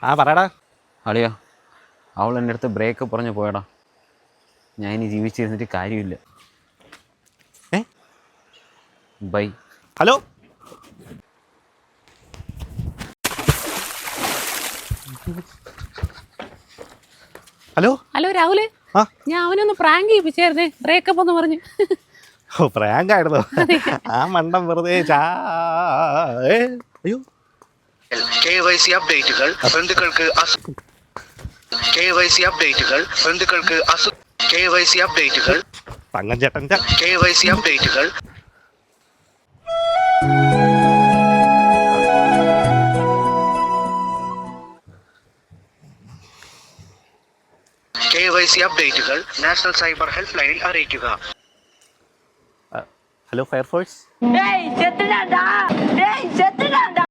ആ പറയടാ. അളിയാ, അവൾ എൻ്റെ അടുത്ത് ബ്രേക്കപ്പ് പറഞ്ഞ് പോയടാ. ഞാൻ ഇനി ജീവിച്ചിരുന്നിട്ട് കാര്യമില്ല. Bye. Hello hello hello Rahul, ആ ഞാൻ അവനൊന്ന് പ്രാങ്ക് ചെയ്യിപ്പിച്ചായിരുന്നേ, ബ്രേക്കപ്പ് എന്ന് പറഞ്ഞു. ഓ പ്രാങ്ക് ആയിരുന്നോ? ആ മണ്ടം വെറുതെ അയ്യോ KYC അപ്ഡേറ്റുകൾ ബന്ധുക്കൾക്ക് KYC അപ്ഡേറ്റുകൾ ബന്ധുക്കൾക്ക് KYC അപ്ഡേറ്റുകൾ തങ്കച്ചേട്ടൻ്റെ KYC അപ്ഡേറ്റുകൾ KYC അപ്ഡേറ്റുകൾ നാഷണൽ സൈബർ ഹെൽപ്പ് ലൈനിൽ അറിയിക്കുക. Hello fire force.